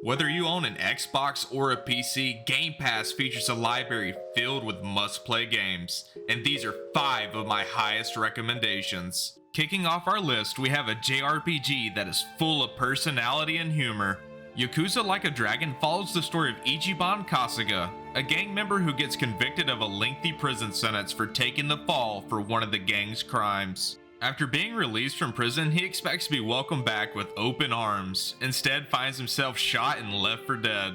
Whether you own an Xbox or a PC, Game Pass features a library filled with must-play games, and these are 5 of my highest recommendations. Kicking off our list, we have a JRPG that is full of personality and humor. Yakuza Like a Dragon follows the story of Ichiban Kasuga, a gang member who gets convicted of a lengthy prison sentence for taking the fall for one of the gang's crimes. After being released from prison, he expects to be welcomed back with open arms. Instead, finds himself shot and left for dead.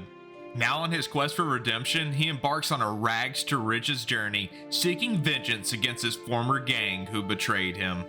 Now on his quest for redemption, he embarks on a rags to riches journey, seeking vengeance against his former gang who betrayed him.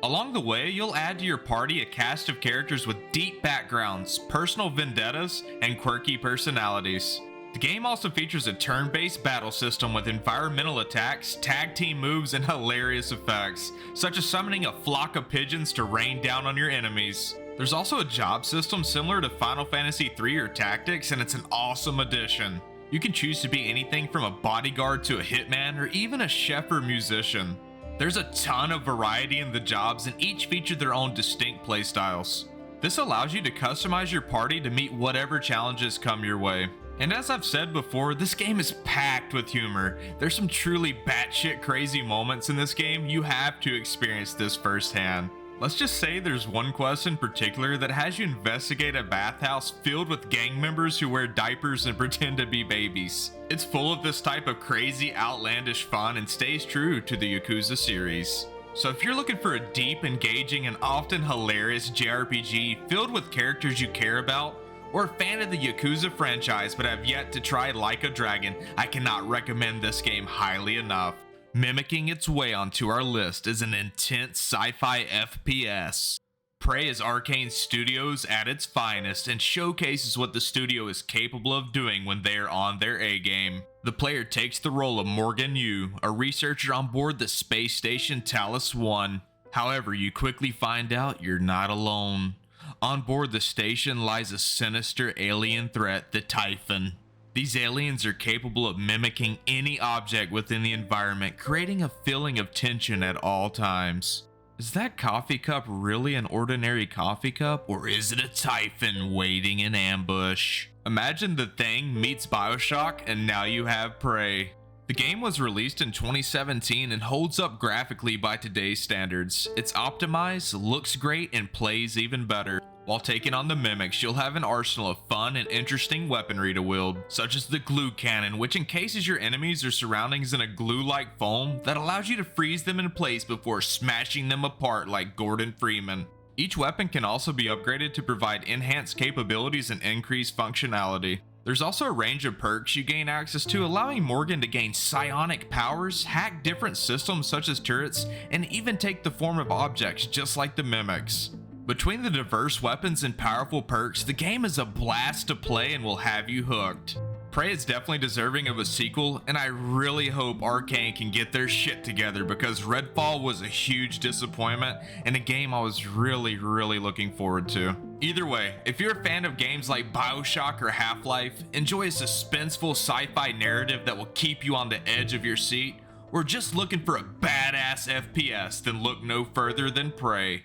Along the way, you'll add to your party a cast of characters with deep backgrounds, personal vendettas, and quirky personalities. The game also features a turn-based battle system with environmental attacks, tag team moves, and hilarious effects, such as summoning a flock of pigeons to rain down on your enemies. There's also a job system similar to Final Fantasy III or Tactics, and it's an awesome addition. You can choose to be anything from a bodyguard to a hitman, or even a chef or musician. There's a ton of variety in the jobs, and each feature their own distinct playstyles. This allows you to customize your party to meet whatever challenges come your way. And as I've said before, this game is packed with humor. There's some truly batshit crazy moments in this game. You have to experience this firsthand. Let's just say there's one quest in particular that has you investigate a bathhouse filled with gang members who wear diapers and pretend to be babies. It's full of this type of crazy, outlandish fun and stays true to the Yakuza series. So if you're looking for a deep, engaging, and often hilarious JRPG filled with characters you care about, or a fan of the Yakuza franchise but have yet to try Like a Dragon, I cannot recommend this game highly enough. Mimicking its way onto our list is an intense sci-fi FPS. Prey is Arcane Studios at its finest and showcases what the studio is capable of doing when they are on their A-game. The player takes the role of Morgan Yu, a researcher on board the space station Talos 1. However, you quickly find out you're not alone. On board the station lies a sinister alien threat, the Typhon. These aliens are capable of mimicking any object within the environment, creating a feeling of tension at all times. Is that coffee cup really an ordinary coffee cup, or is it a Typhon waiting in ambush? Imagine The Thing meets BioShock, and now you have Prey. The game was released in 2017 and holds up graphically by today's standards. It's optimized, looks great, and plays even better. While taking on the mimics, you'll have an arsenal of fun and interesting weaponry to wield, such as the glue cannon, which encases your enemies or surroundings in a glue-like foam that allows you to freeze them in place before smashing them apart like Gordon Freeman. Each weapon can also be upgraded to provide enhanced capabilities and increased functionality. There's also a range of perks you gain access to, allowing Morgan to gain psionic powers, hack different systems such as turrets, and even take the form of objects just like the mimics. Between the diverse weapons and powerful perks, the game is a blast to play and will have you hooked. Prey is definitely deserving of a sequel, and I really hope Arcane can get their shit together because Redfall was a huge disappointment and a game I was really looking forward to. Either way, if you're a fan of games like BioShock or Half-Life, enjoy a suspenseful sci-fi narrative that will keep you on the edge of your seat, or just looking for a badass FPS, then look no further than Prey.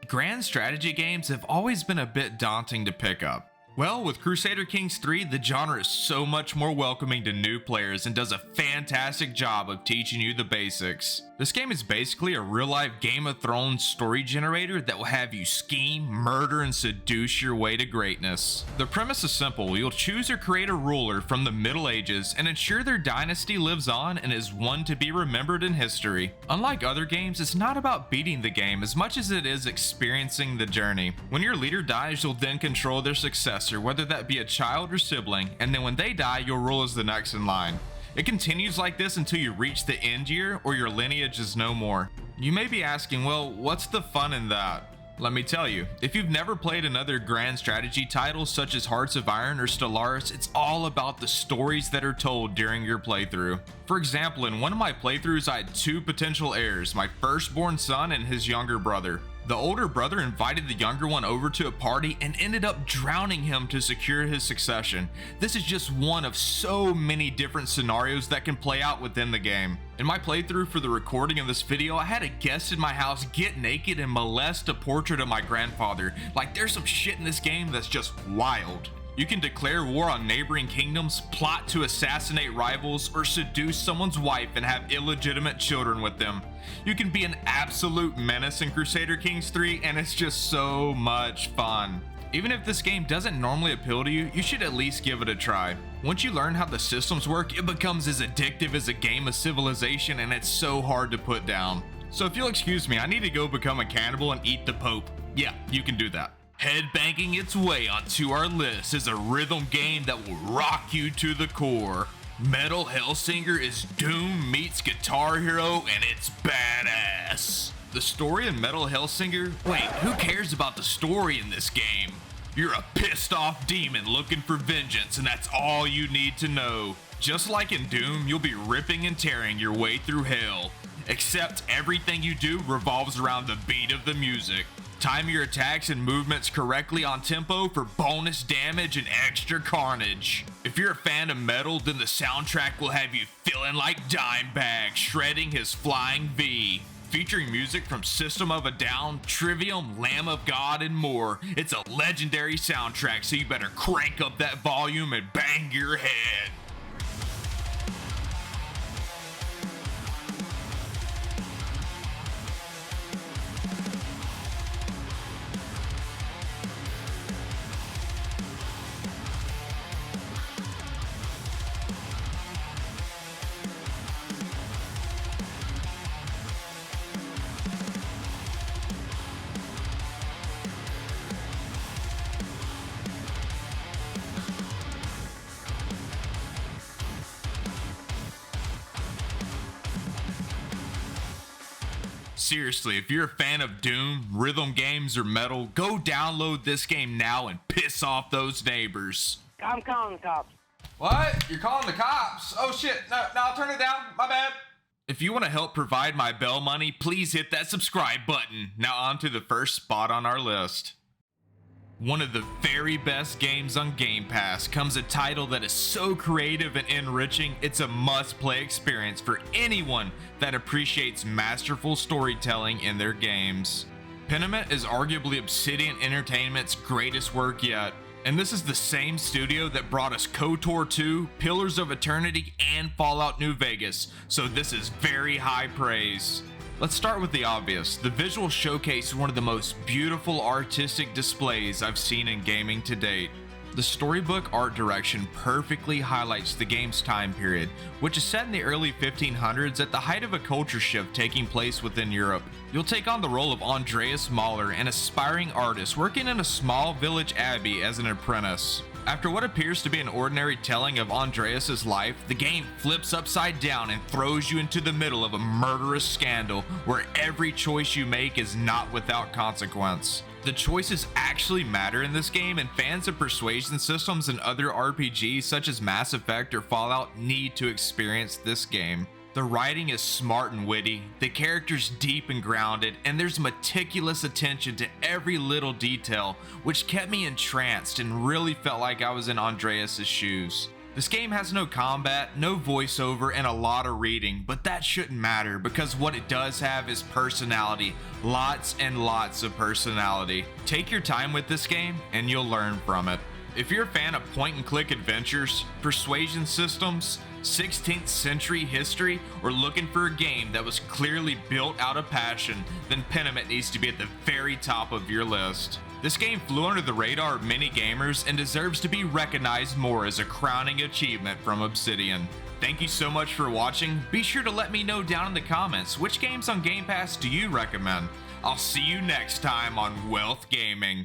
Grand strategy games have always been a bit daunting to pick up. Well, with Crusader Kings 3, the genre is so much more welcoming to new players and does a fantastic job of teaching you the basics. This game is basically a real-life Game of Thrones story generator that will have you scheme, murder, and seduce your way to greatness. The premise is simple. You'll choose or create a ruler from the Middle Ages and ensure their dynasty lives on and is one to be remembered in history. Unlike other games, it's not about beating the game as much as it is experiencing the journey. When your leader dies, you'll then control their successor, whether that be a child or sibling, and then when they die, you'll rule as the next in line. It continues like this until you reach the end year or your lineage is no more. You may be asking, well, what's the fun in that? Let me tell you, if you've never played another grand strategy title such as Hearts of Iron or Stellaris, it's all about the stories that are told during your playthrough. For example, in one of my playthroughs, I had 2 potential heirs, my firstborn son and his younger brother. The older brother invited the younger one over to a party and ended up drowning him to secure his succession. This is just one of so many different scenarios that can play out within the game. In my playthrough for the recording of this video, I had a guest in my house get naked and molest a portrait of my grandfather. Like, there's some shit in this game that's just wild. You can declare war on neighboring kingdoms, plot to assassinate rivals, or seduce someone's wife and have illegitimate children with them. You can be an absolute menace in Crusader Kings 3, and it's just so much fun. Even if this game doesn't normally appeal to you, you should at least give it a try. Once you learn how the systems work, it becomes as addictive as a game of Civilization, and it's so hard to put down. So if you'll excuse me, I need to go become a cannibal and eat the Pope. Yeah, you can do that. Headbanging its way onto our list is a rhythm game that will rock you to the core. Metal Hellsinger is Doom meets Guitar Hero, and it's badass. The story in Metal Hellsinger? Wait, who cares about the story in this game? You're a pissed off demon looking for vengeance, and that's all you need to know. Just like in Doom, you'll be ripping and tearing your way through hell. Except everything you do revolves around the beat of the music. Time your attacks and movements correctly on tempo for bonus damage and extra carnage. If you're a fan of metal, then the soundtrack will have you feeling like Dimebag shredding his flying V. Featuring music from System of a Down, Trivium, Lamb of God, and more. It's a legendary soundtrack, so you better crank up that volume and bang your head. Seriously, if you're a fan of Doom, rhythm games, or metal, go download this game now and piss off those neighbors. I'm calling the cops. What? You're calling the cops? Oh shit, no, I'll turn it down, my bad. If you want to help provide my bell money, please hit that subscribe button. Now on to the first spot on our list. One of the very best games on Game Pass comes a title that is so creative and enriching, it's a must-play experience for anyone that appreciates masterful storytelling in their games. Penament is arguably Obsidian Entertainment's greatest work yet, and this is the same studio that brought us KOTOR 2, Pillars of Eternity, and Fallout New Vegas, so this is very high praise. Let's start with the obvious. The visual showcase is one of the most beautiful artistic displays I've seen in gaming to date. The storybook art direction perfectly highlights the game's time period, which is set in the early 1500s at the height of a culture shift taking place within Europe. You'll take on the role of Andreas Mahler, an aspiring artist working in a small village abbey as an apprentice. After what appears to be an ordinary telling of Andreas's life, the game flips upside down and throws you into the middle of a murderous scandal where every choice you make is not without consequence. The choices actually matter in this game, and fans of persuasion systems and other RPGs such as Mass Effect or Fallout need to experience this game. The writing is smart and witty, the characters deep and grounded, and there's meticulous attention to every little detail, which kept me entranced and really felt like I was in Andreas's shoes. This game has no combat, no voiceover, and a lot of reading, but that shouldn't matter because what it does have is personality. Lots and lots of personality. Take your time with this game and you'll learn from it. If you're a fan of point-and-click adventures, persuasion systems, 16th century history, or looking for a game that was clearly built out of passion, then Penament needs to be at the very top of your list. This game flew under the radar of many gamers and deserves to be recognized more as a crowning achievement from Obsidian. Thank you so much for watching. Be sure to let me know down in the comments which games on Game Pass do you recommend. I'll see you next time on Wealth Gaming.